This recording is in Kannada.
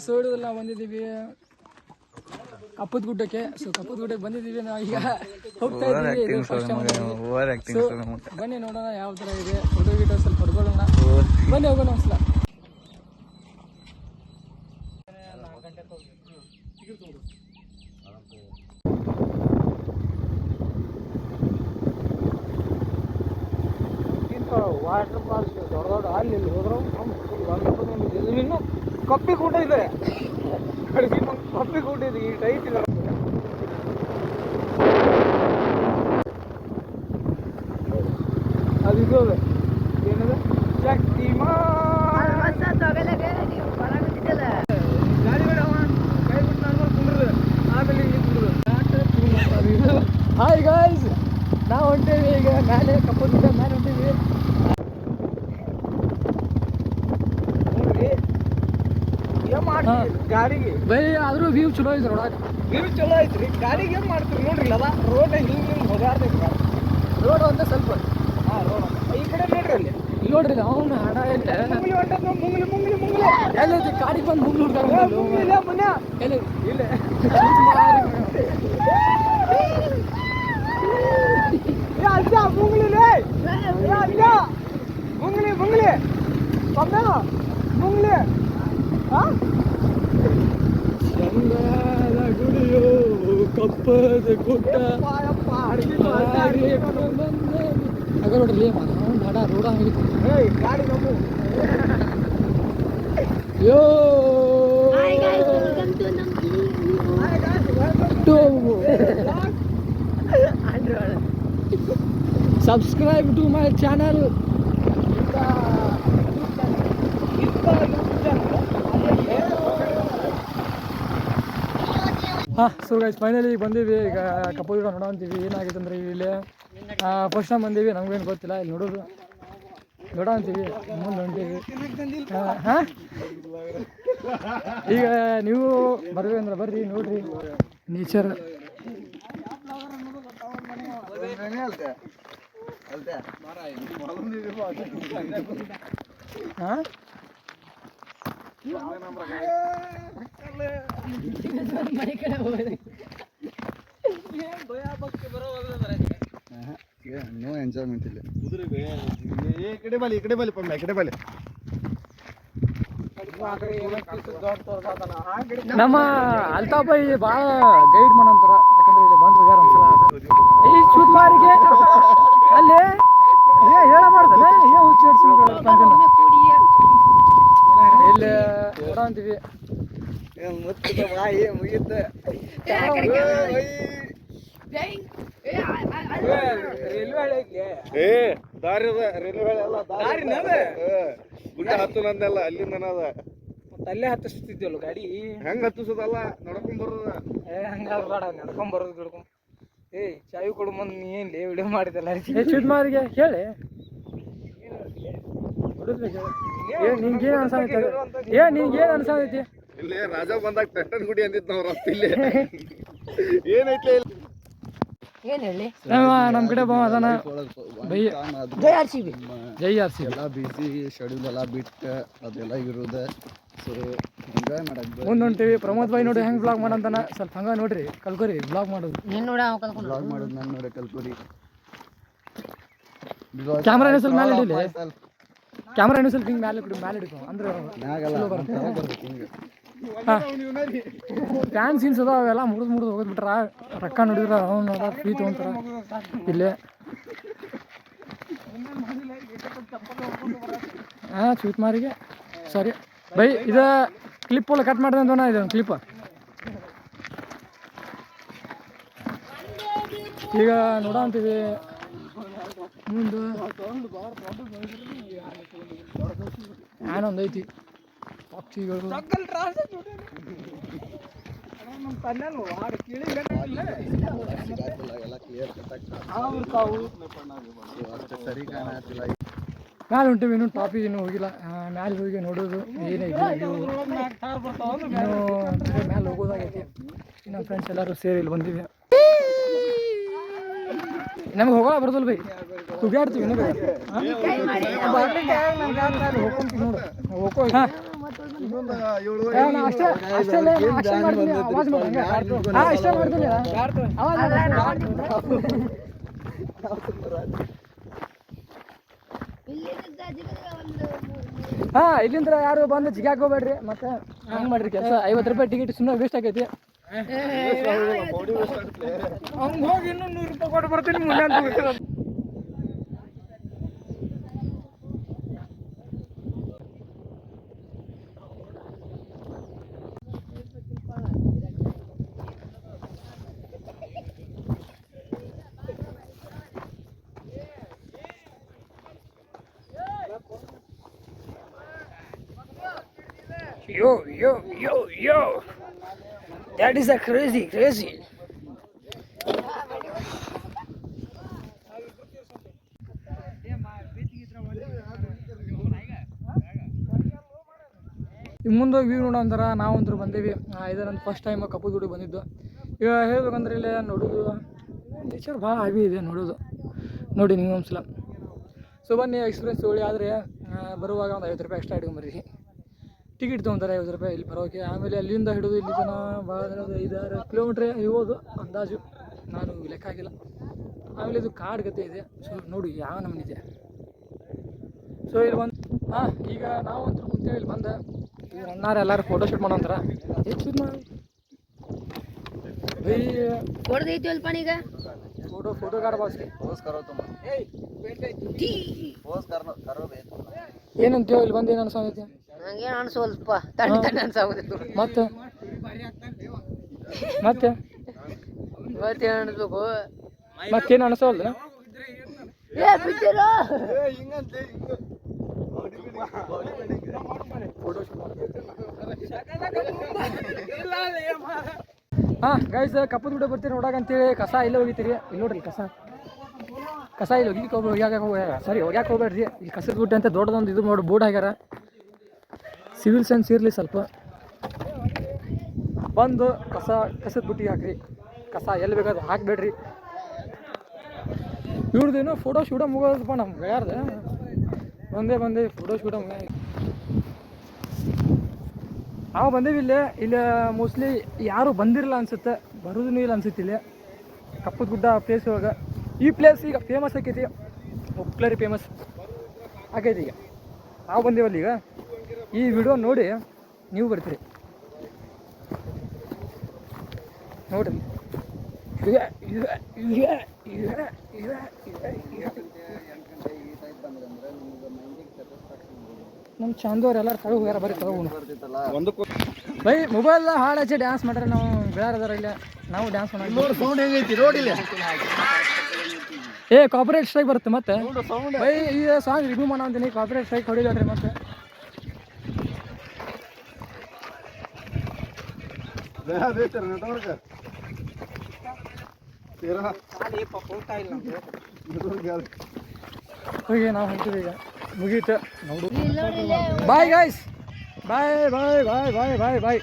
ಸೋಡಲ್ಲ ಬಂದಿದ್ದೀವಿ ಕಪ್ಪದ ಗುಡ್ಡಕ್ಕೆ. ಸೊ ಕಪ್ಪದ ಗುಡ್ಡಕ್ಕೆ ಬಂದಿದ್ದೀವಿ ನಾವು ಈಗ ಹೋಗ್ತಾ ಇದ್ದೀವಿ. ಬನ್ನಿ ನೋಡೋಣ ಯಾವ ಥರ ಇದೆ. ಫೋಟೋ ಗಿಟೋ ಸ್ವಲ್ಪ ಹೊಡ್ಕೊಳ್ಳೋಣ. ಬನ್ನಿ ಹೋಗೋಣ ಒಂದ್ಸಲ. ವಾಟರ್ ಫಾಲ್ಸ್ ದೊಡ್ಡ ದೊಡ್ಡ ಅಲ್ಲಿ ಹೋದ್ರು ಇನ್ನು ಕಪ್ಪಿ ಕೂಟ ಇದೆ. ಕಪ್ಪಿ ಕೂಟ ಇದೆ. ಈ ಟೈಟ್ ಇಲ್ಲ ಅದು ಇದು ಅದ ಏನದ ಶಕ್ತಿಮಾನ್ ಗಾಡಿ ಬೇಡ ಕೈ ಬಿಟ್ಟು ನಾನು ಕುಂಡ್ರದು ಆಮೇಲೆ ಕುಂಡ್ರದು. ಹಾಯ್ ಗಾಯ್ಸ್, ನಾವು ಹೊಂಟೇವಿ ಈಗ ಮೇಲೆ ಕಪ್ಪದ ಗುಡ್ಡ ಮೇಲೆ ಹೊಂಟೇವಿ. ಗಾಡಿಗೆ ಬೈ ಆದ್ರೂ ವ್ಯೂ ಚಲೋ ಐತ್ರಿ ನೋಡಾಕ. ವ್ಯೂ ಚಲೋ ಐತ್ರಿ. ಗಾಡಿಗೆ ಏನ್ ಮಾಡ್ತೀರಿ ನೋಡ್ರಿ. ಅದ ರೋಡ್ ಹಿಂಗೆ ಹೋಗಾಡ್ತೈತಿ. ರೋಡ್ ಒಂದೇ ಸ್ವಲ್ಪ. ರೋಡ್ ಈ ಕಡೆ ನೋಡ್ರಿ. ಅಲ್ಲಿ ಇಲ್ಲಿ ನೋಡ್ರಿ ಅವ್ನು ಹಣ ಮುಂಗ್ಲಿ ಹೊಂಟದ. ಮುಂಗ್ಲಿ ಮುಂಗ್ಲಿ ಮುಂಗ್ಲಿ ಎಲ್ಲೈತಿ. ಗಾಡಿಗೆ ಬಂದು ಮುಂಗ್ಲಿ ಹುಡ್ತಾರ. ಇಲ್ಲ ಮುನ್ನ ಎಲ್ಲಿ ಇಲ್ಲ ಅಜ್ಜ ಮುಂಗ್ಲಿಲೇ ಅಜ್ಜ ಮುಂಗ್ಲಿ ಮುಂಗ್ಲಿ ಕಮ್ಮ ಮುಂಗ್ಲಿ. ಚಂದದ ಗುಡಿಯೋ ಕಪ್ಪದ ಗುಡ್ಡ ಅಗ ನೋಡ್ರಿ ಮಾಡ ರೋಡ ಗಾಡಿ ನಮ್ಮು. ಯೋ subscribe to my channel. So guys finally ಬಂದೀವಿ. ಈಗ ಕಪ್ಪದ ಗುಡ್ಡ ನೋಡೋಂತೀವಿ. ಏನಾಗಿದೆ ಅಂದರೆ ಇಲ್ಲಿ ಫಸ್ಟ್ ಟೈಮ್ ಬಂದೀವಿ. ನಮಗೇನು ಗೊತ್ತಿಲ್ಲ. ಇಲ್ಲಿ ನೋಡೋದು ನೋಡೋಂತೀವಿ. ಮುಂದೆ ಹೊಂಟೀವಿ. ಹಾಂ ಈಗ ನೀವು ಬರ್ರಿ ಅಂದ್ರೆ ಬರ್ರಿ ನೋಡ್ರಿ ನೇಚರ್. ಹಾಂ ನೋ ಎಂಜಾಯ್ಮೆಂಟ್ ಇಲ್ಲ. ಈ ಕಡೆ ಬಲಿ ಈ ಕಡೆ ಬಲಿ ಪಮ್ಮ ಈ ಕಡೆ ಬಲಿ. ನಮ್ಮ ಅಲ್ತಾಬೈ ಭಾಳ ಗೈಡ್ ಮಾಡಂತಾರ. ಯಾಕಂದ್ರೆ ಇಲ್ಲಿ ಬಂದು ಹೋಗ್ಯಾರ ಒಂದ್ಸಲ. ಈ ಸುಮಾರಿಗೆ ಅಲ್ಲಿ ಹೇಳಬಾರ್ದಲ್ಲ ಇಲ್ಲಿ ನೋಡಂತೀವಿ. ಮುಗಿಯುತ್ತೆ ದಾರಿ ರೈಲ್ವೆ ಗುಡ್ಡ ಹತ್ತು ನಂದೆಲ್ಲ ಅಲ್ಲಿಂದ ಅದ. ಅಲ್ಲೇ ಹತ್ತಿಸ್ತಿದ್ವಲ್ಲ ಗಾಡಿ. ಹೆಂಗ್ ಹತ್ತಿಸೋದಲ್ಲ ನಡ್ಕೊಂಡ್ ಬರೋದ. ಹಂಗಾರ ನಡ್ಕೊಂಡ್ ಬರೋದು ಗಿಡ್ಕೊಂಡ್. ಚಾವಿ ಕೊಡು ಮುಂದೆ ನೀ ಏನ್ಲಿ ವಿಡಿಯೋ ಮಾಡಿದಲ್ಲ ಸುಮಾರಿಗೆ ಹೇಳಿ. ನಿನ್ಗೇನು ಅನ್ಸೈತಿ? ನಿನ್ಗೇನು ಅನ್ಸೈತಿ? ಇಲ್ಲಿ ರಾಜ ಬಂದಾಗ ಟೆಂಟನ್ ಗುಡಿ ಅಂದಿದ್ ನಾವು ರಸ್ತೆ ಇಲ್ಲಿ ಏನೈತಿ ಏನ್ ಹೇಳಿ. ನಮ್ ಕಡೆ ಅದಾನ ಜೈ ಆರ್ ಸಿ ಬಿ. ಎಲ್ಲ ಬಿಸಿ ಶೆಡ್ಯೂಲ್ ಎಲ್ಲ ಬಿಟ್ಟು ಅದೆಲ್ಲ ಇರೋದೆ. ಸೊ ಎಂಜಾಯ್ ಮಾಡಕ್ ಮುಂದೆ ಹೊಂಟೀವಿ. ಪ್ರಮೋದ್ ಭಾಯಿ ನೋಡಿ ಹೆಂಗ್ ಬ್ಲಾಗ್ ಮಾಡಂತಾನ. ಸ್ವಲ್ಪ ಹಂಗ ನೋಡ್ರಿ ಕಲ್ಕೋರಿ ಬ್ಲಾಗ್ ಮಾಡೋದು. ಬ್ಲಾಗ್ ಮಾಡೋದು ನಾನು ನೋಡಿ ಕಲ್ಕೋರಿ. ಕ್ಯಾಮ್ರಾ ಸ್ವಲ್ಪ ಮೇಲೆ ಹಿಡಿಲಿ. ಕ್ಯಾಮ್ರಾ ಇನ್ನೂ ಸ್ವಲ್ಪ ಹಿಂಗೆ ಮೇಲೆ ಹಿಡಿಕೊ ಅಂದ್ರೆ ಫ್ಯಾನ್ ಸೀನ್ಸ್ ಅದ. ಅವೆಲ್ಲ ಮುರಿದು ಹೋಗೋದ್ಬಿಟ್ರ ರೊಕ್ಕ ನೋಡಿದ್ರ ಅವ್ನು ಫ್ರೀ ತೊಗೊಂತಾರ ಇಲ್ಲೇ. ಸ್ವೀಟ್ ಮಾರಿಗೆ ಸಾರಿ ಬೈ ಇದು ಕ್ಲಿಪ್ ಎಲ್ಲ ಕಟ್ ಮಾಡಿದೆ ಅಂತ ಇದೊಂದು ಕ್ಲಿಪ್. ಈಗ ನೋಡೋ ಅಂತೀವಿ ಮುಂದೆ ಏನೊಂದು ಐತಿ ಪಕ್ಷಿಗಳು. ಮ್ಯಾಲೆ ಹೊಂಟೀವಿ. ಇನ್ನೂ ಟಾಪಿಗೆ ಇನ್ನೂ ಹೋಗಿಲ್ಲ. ಮ್ಯಾಲೆ ಹೋಗಿ ನೋಡೋದು ಏನೈತಿ. ಇನ್ನೂ ಮ್ಯಾಲೆ ಹೋಗೋದಾಗೈತಿ. ನಮ್ಮ ಫ್ರೆಂಡ್ಸ್ ಎಲ್ಲರೂ ಸೇರಿ ಇಲ್ಲಿ ಬಂದಿವಿ. ನಮ್ಗೆ ಹೋಗೋ ಬರೋದಲ್ಲ ಬೈ. ತುಗಾಡ್ತೀವಿ ಹೋಗ್ಕೊಂತೀವಿ ನೋಡು. ಹೋಗೋ ಅಷ್ಟೇ ಅಷ್ಟೇ ಮಾಡ್ತೀನಿ ಆವಾಜ್ ಮಾಡ್ತೀನಿ ಇಷ್ಟೇ ಮಾಡ್ತೀನಿ ಇಲ್ಲಿಂದ ಯಾರು ಬಂದು ಜಿಗಾಕ್ ಹೋಗ್ಬೇಡ್ರಿ ಮತ್ತೆ ಹಂಗೆ ಮಾಡ್ರಿ ಕೆಲಸ 50 ರೂಪಾಯಿ ಟಿಕೆಟ್ ಸುಮ್ಮನೆ ವೇಸ್ಟ್ ಆಗೈತಿ ಹಂಗೆ ಹೋಗಿ ಇನ್ನೂ 100 ರೂಪಾಯಿ ಕೊಟ್ಟು ಬರ್ತೀನಿ ಮುಂದೆ ಅಂತ Yo, that is a crazy. ಮುಂದೆ ವ್ಯೂ ನೋಡೋಂದ್ರೆ ನಾವಂತೂ ಬಂದೀವಿ ಇದು ನನ್ನ ಫಸ್ಟ್ ಟೈಮ್ ಕಪ್ಪುಗುಡಿ ಬಂದಿದ್ದು ಈಗ ಹೇಳ್ಬೇಕಂದ್ರೆ ಇಲ್ಲೇ ನೋಡೋದು ನೇಚರ್ ಭಾಳ ಹೆವಿ ಇದೆ ನೋಡೋದು ನೋಡಿ ನೀವು ಒಂದ್ಸಲ ಸೊ ಬನ್ನಿ ಎಕ್ಸ್ಪೀರಿಯನ್ಸ್ ತೊಗೊಳ್ಳಿ ಆದರೆ ಬರುವಾಗ ಒಂದು 50 ರೂಪಾಯಿ ಎಕ್ಸ್ಟ್ರಾ ಇಟ್ಕೊಂಬರ್ರಿ ಟಿಕೆಟ್ ತೊಗೊಂತಾರೆ 50 ರೂಪಾಯಿ ಇಲ್ಲಿ ಬರೋಕೆ ಆಮೇಲೆ ಅಲ್ಲಿಂದ ಹಿಡಿದು ಇಲ್ಲಿ ತನಕ ಭಾಳ 5-6 ಕಿಲೋಮೀಟ್ರ್ ಇರ್ಬೋದು ಅಂದಾಜು ನಾನು ಲೆಕ್ಕ ಆಗಿಲ್ಲ ಆಮೇಲೆ ಇದು ಕಾಡು ಗತೆ ಇದೆ ಸೊ ನೋಡಿ ಯಾವ ನಮೂನೆ ಇದೆ ಸೊ ಇಲ್ಲಿ ಬಂದು ಈಗ ನಾವು ಅಂತೂ ಕುಂತೇವೆ ಇಲ್ಲಿ ಬಂದು ಈಗ ಅಣ್ಣಾರು ಎಲ್ಲರೂ ಫೋಟೋ ಶೂಟ್ ಮಾಡೋಂತಾರ ಎಷ್ಟು ಶೂಟ್ ಮಾಡಿ फोटो काढ ಬಾಸ್ಗೆ ಏನಂತೀಯೋ ಇಲ್ಲಿ ಬಂದು ಏನು ಅನ್ಸೋದೈತಿ ನಂಗೇನು ಅನ್ಸೋಲ್ಪ ತಣ್ಣೆ ಅನ್ಸಾಗೋದಿತ್ತು ಮತ್ತೆ ಮತ್ತೇನು ಅನ್ಸ್ಬೇಕು ಮತ್ತೇನು ಅನ್ಸೋಲ್ದ ಗೈಸ್ ಕಪ್ಪದ ಗುಡ್ಡ ಬರ್ತೀರಿ ನೋಡಾಕಂತೇಳಿ ಕಸ ಇಲ್ಲೇ ಹೋಗಿತೀರಿ ಇಲ್ಲಿ ನೋಡ್ರಿ ಕಸ ಇಲ್ಲಿ ಹೋಗ್ಯಾಕ ಹೋಗ್ಬೇಡ್ರಿ ಇಲ್ಲಿ ಕಸದ ಗುಡ್ಡ ಅಂತ ದೊಡ್ಡದೊಂದು ಇದು ನೋಡಿ ಬೋರ್ಡ್ ಹಾಕ್ಯಾರ ಸಿವಿಲ್ ಸೆನ್ಸ್ ಇರಲಿ ಸ್ವಲ್ಪ ಬಂದು ಕಸದ ಬುಟ್ಟಿಗೆ ಹಾಕ್ರಿ ಕಸ ಎಲ್ಲಿ ಬೇಕಾದ್ರೆ ಹಾಕಬೇಡ್ರಿ ಇವ್ರದ್ದೇನೋ ಫೋಟೋ ಶೂಟ ಮುಗೋದಪ್ಪ ನಮ್ಮ ಗೆಳೆಯರ್ದು ಬಂದೆ ಫೋಟೋ ಶೂಟ ಮುಗ ನಾವು ಬಂದೇವಿ ಇಲ್ಲಿ ಮೋಸ್ಟ್ಲಿ ಯಾರು ಬಂದಿರಲ್ಲ ಅನ್ಸುತ್ತೆ ಬರೋದೂ ಇಲ್ಲ ಅನ್ಸುತ್ತೆ ಇಲ್ಲಿ ಕಪ್ಪದ ಗುಡ್ಡ ಪ್ಲೇಸ್ ಒಳಗೆ ಈ ಪ್ಲೇಸ್ ಈಗ ಫೇಮಸ್ ಆಕೈತಿ ಉಪ್ಲರಿ ಫೇಮಸ್ ಆಗೈತಿ ಈಗ ನಾವು ಬಂದೇವಲ್ಲ ಈಗ ಈ ವಿಡಿಯೋ ನೋಡಿ ನೀವು ಬರ್ತೀರಿ ನೋಡ್ರಿ ನಮ್ಮ ಚಂದವ್ರು ಎಲ್ಲರೂ ತಗೋ ಹೋಗ್ಯಾರ ಬರೀ ತಗೋ ಬೈ ಮೊಬೈಲ್ ಹಾಡು ಹಚ್ಚಿ ಡ್ಯಾನ್ಸ್ ಮಾಡ್ರೆ ನಾವು ಬೇರೆ ಇಲ್ಲ ನಾವು ಡ್ಯಾನ್ಸ್ ಮಾಡೋದು ಕಾಪರೇಟ್ ಸ್ಟ್ರೈಕ್ ಬರುತ್ತೆ ಮತ್ತೆ ಬೈ ಈ ಸಾಂಗ್ ರಿವ್ಯೂ ಮಾಡೋ ಅಂತೀನಿ ಕಾಪರೇಟ್ ಸ್ಟ್ರೈಕ್ ಹೊಡಿಲ್ರಿ ಮತ್ತೆ ಹೋಗಿ ನಾವು ಹೊಂಟಿವಿ ಈಗ ಮುಗೀತು ನೋಡು ಬಾಯ್ ಗೈಸ್ ಬಾಯ್